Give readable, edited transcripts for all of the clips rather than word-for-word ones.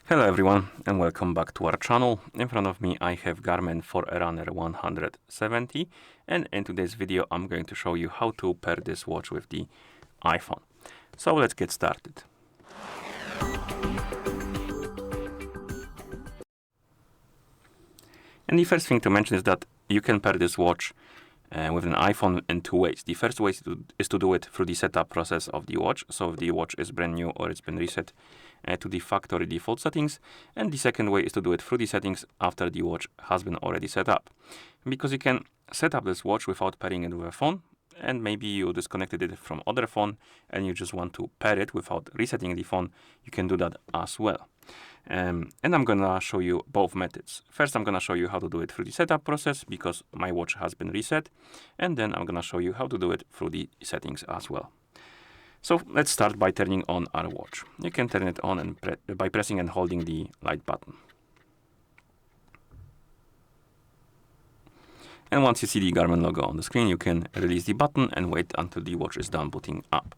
Hello everyone and welcome back to our channel. In front of me I have Garmin Forerunner 170, and in today's video I'm going to show you how to pair this watch with the iPhone. So let's get started. And the first thing to mention is that you can pair this watch with an iPhone in two ways. The first way is to do it through the setup process of the watch. So if the watch is brand new or it's been reset to the factory default settings. And the second way is to do it through the settings after the watch has been already set up. Because you can set up this watch without pairing it with a phone, and maybe you disconnected it from other phone and you just want to pair it without resetting the phone, you can do that as well. And I'm gonna show you both methods. First, I'm gonna show you how to do it through the setup process because my watch has been reset. And then I'm gonna show you how to do it through the settings as well. So let's start by turning on our watch. You can turn it on by pressing and holding the light button. And once you see the Garmin logo on the screen, you can release the button and wait until the watch is done booting up.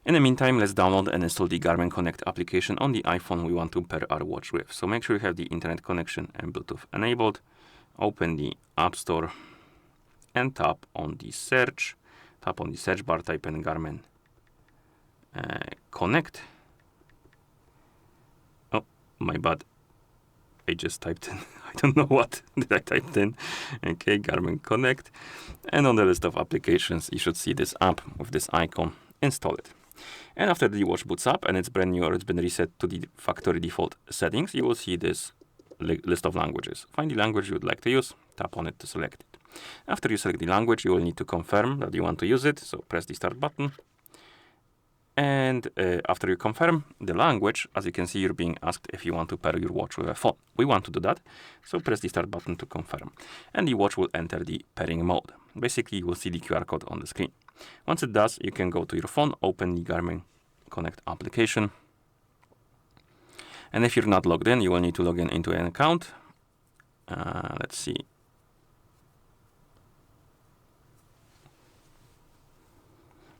In the meantime, let's download and install the Garmin Connect application on the iPhone we want to pair our watch with. So make sure you have the internet connection and Bluetooth enabled. Open the App Store and tap on the search. Tap on the search bar, type in Garmin Connect. Oh, my bad. I just typed in, I don't know what did I type in. Okay, Garmin Connect. And on the list of applications, you should see this app with this icon. Install it. And after the watch boots up and it's brand new or it's been reset to the factory default settings, you will see this list of languages. Find the language you would like to use, tap on it to select it. After you select the language, you will need to confirm that you want to use it, so press the start button. And after you confirm the language, as you can see, you're being asked if you want to pair your watch with a phone. We want to do that, so press the start button to confirm. And the watch will enter the pairing mode. Basically, you will see the QR code on the screen. Once it does, you can go to your phone, open the Garmin Connect application. And if you're not logged in, you will need to log in into an account. Let's see.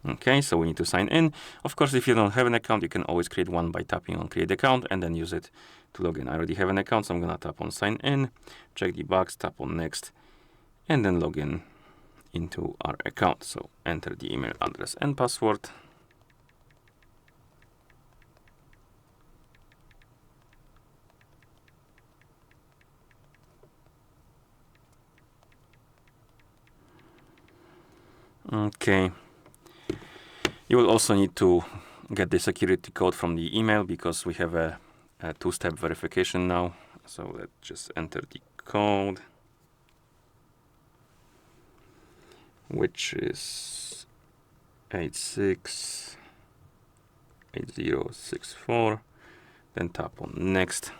Okay, so we need to sign in. Of course, if you don't have an account, you can always create one by tapping on create account and then use it to log in. I already have an account, so I'm gonna tap on sign in, check the box, tap on next, and then log in into our account. So enter the email address and password. Okay. You will also need to get the security code from the email because we have a two-step verification now. So let's just enter the code, which is 868064. Then tap on next.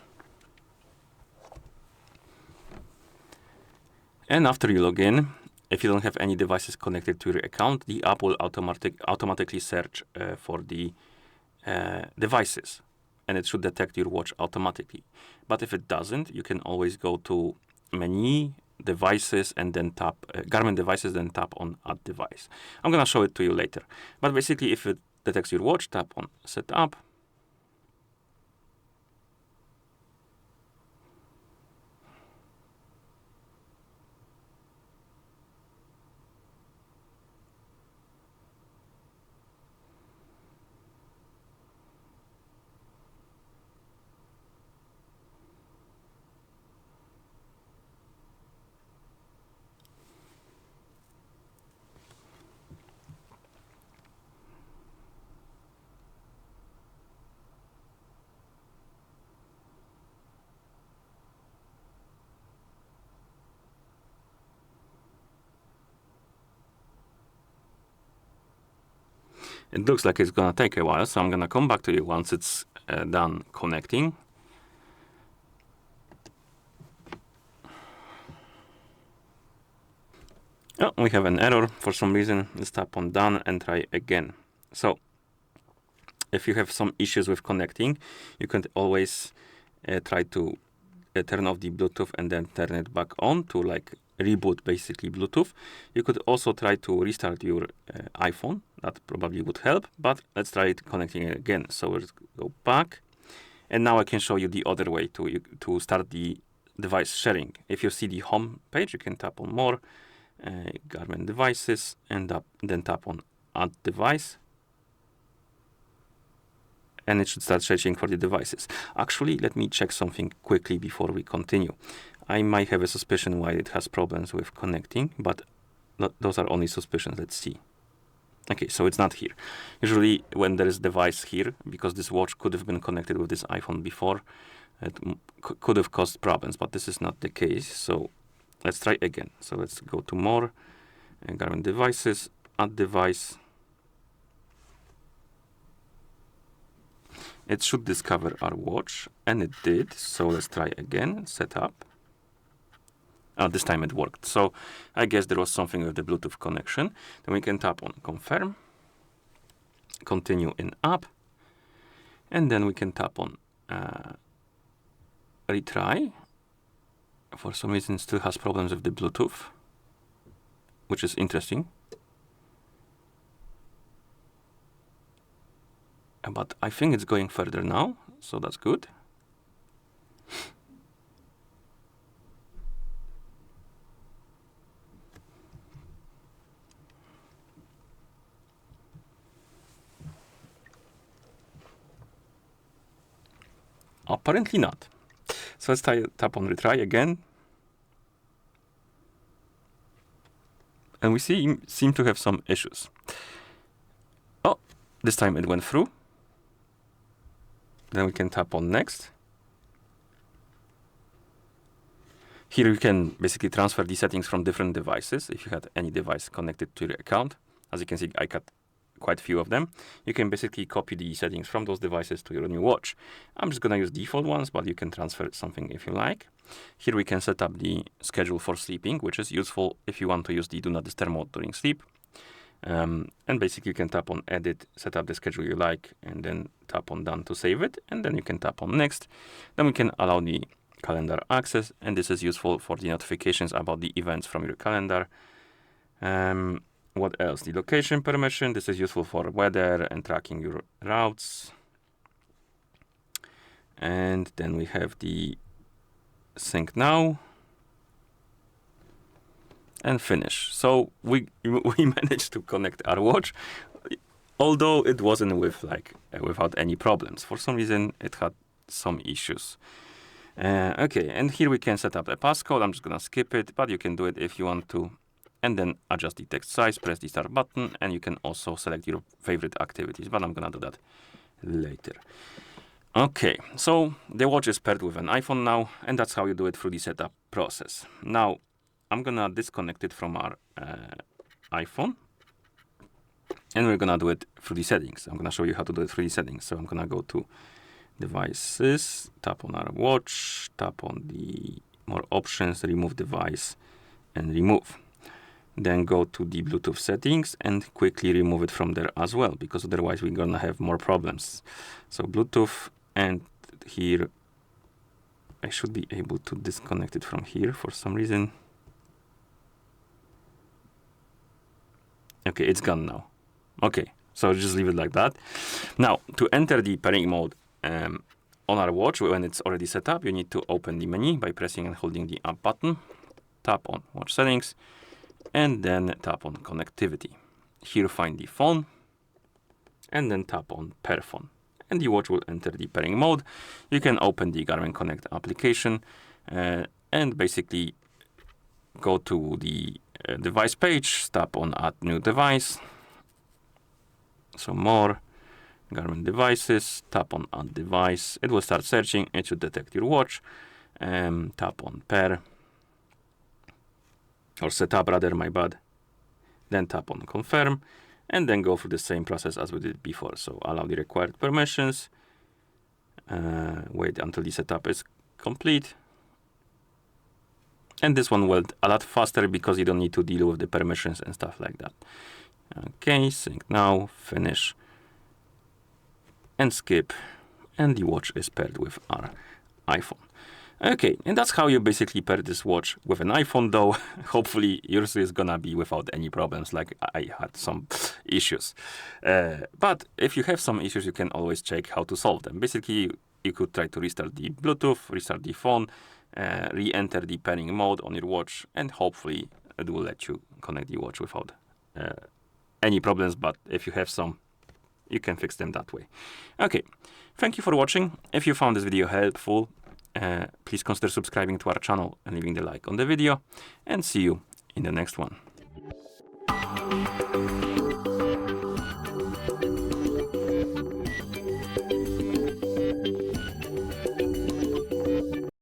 And after you log in, if you don't have any devices connected to your account, the app will automatically search for the devices, and it should detect your watch automatically. But if it doesn't, you can always go to menu, devices, and then tap Garmin devices, then tap on add device. I'm gonna show it to you later. But basically, if it detects your watch, tap on set up. It looks like it's gonna take a while, so I'm gonna come back to you once it's done connecting. Oh, we have an error for some reason. Let's tap on done and try again. So if you have some issues with connecting, you can always try to turn off the Bluetooth and then turn it back on to like reboot basically Bluetooth. You could also try to restart your iPhone. That probably would help, but let's try it connecting it again. So let's go back And now I can show you the other way to start the device sharing. If you see the home page, you can tap on more, Garmin devices, and then tap on add device. And it should start searching for the devices. Actually, let me check something quickly before we continue. I might have a suspicion why it has problems with connecting, but those are only suspicions. Let's see. Okay, so it's not here. Usually when there is device here, because this watch could have been connected with this iPhone before, it could have caused problems, but this is not the case. So let's try again. So let's go to more, Garmin devices, add device. It should discover our watch, and it did. So let's try again, setup. This time it worked. So I guess there was something with the Bluetooth connection. Then we can tap on confirm, continue in app, and then we can tap on retry. For some reason it still has problems with the Bluetooth, which is interesting. But I think it's going further now, so that's good. Apparently not. So let's tap on retry again. And we seem to have some issues. Oh, this time it went through. Then we can tap on next. Here you can basically transfer the settings from different devices. If you had any device connected to your account, as you can see, I got quite a few of them. You can basically copy the settings from those devices to your new watch. I'm just gonna use default ones, but you can transfer something if you like. Here we can set up the schedule for sleeping, which is useful if you want to use the do not disturb mode during sleep. And basically you can tap on edit, set up the schedule you like, and then tap on done to save it. And then you can tap on next. Then we can allow the calendar access, and this is useful for the notifications about the events from your calendar. What else? The location permission. This is useful for weather and tracking your routes. And then we have the sync now and finish. So we managed to connect our watch, although it wasn't without any problems. For some reason, it had some issues. Okay, and here we can set up a passcode. I'm just gonna skip it, but you can do it if you want to. And then adjust the text size, press the start button, and you can also select your favorite activities, but I'm gonna do that later. Okay, so the watch is paired with an iPhone now, and that's how you do it through the setup process. Now, I'm gonna disconnect it from our iPhone, and we're gonna do it through the settings. I'm gonna show you how to do it through the settings. So I'm gonna go to devices, tap on our watch, tap on the more options, remove device, and remove. Then go to the Bluetooth settings and quickly remove it from there as well, because otherwise we're gonna have more problems. So Bluetooth, and here I should be able to disconnect it from here for some reason. Okay, it's gone now. Okay, so just leave it like that. Now, to enter the pairing mode on our watch, when it's already set up, you need to open the menu by pressing and holding the up button, tap on watch settings, and then tap on connectivity. Here find the phone, and then tap on pair phone. And the watch will enter the pairing mode. You can open the Garmin Connect application and basically go to the device page, tap on add new device. So more, Garmin devices, tap on add device. It will start searching, it should detect your watch. Tap on pair, or setup rather, my bad. Then tap on confirm, and then go through the same process as we did before. So allow the required permissions, wait until the setup is complete. And this one went a lot faster because you don't need to deal with the permissions and stuff like that. Okay, sync now, finish, and skip, and the watch is paired with our iPhone. Okay, and that's how you basically pair this watch with an iPhone, though. Hopefully yours is gonna be without any problems, like I had some issues. But if you have some issues, you can always check how to solve them. Basically, you could try to restart the Bluetooth, restart the phone, re-enter the pairing mode on your watch, and hopefully it will let you connect the watch without any problems. But if you have some, you can fix them that way. Okay, thank you for watching. If you found this video helpful, please consider subscribing to our channel and leaving the like on the video, and see you in the next one.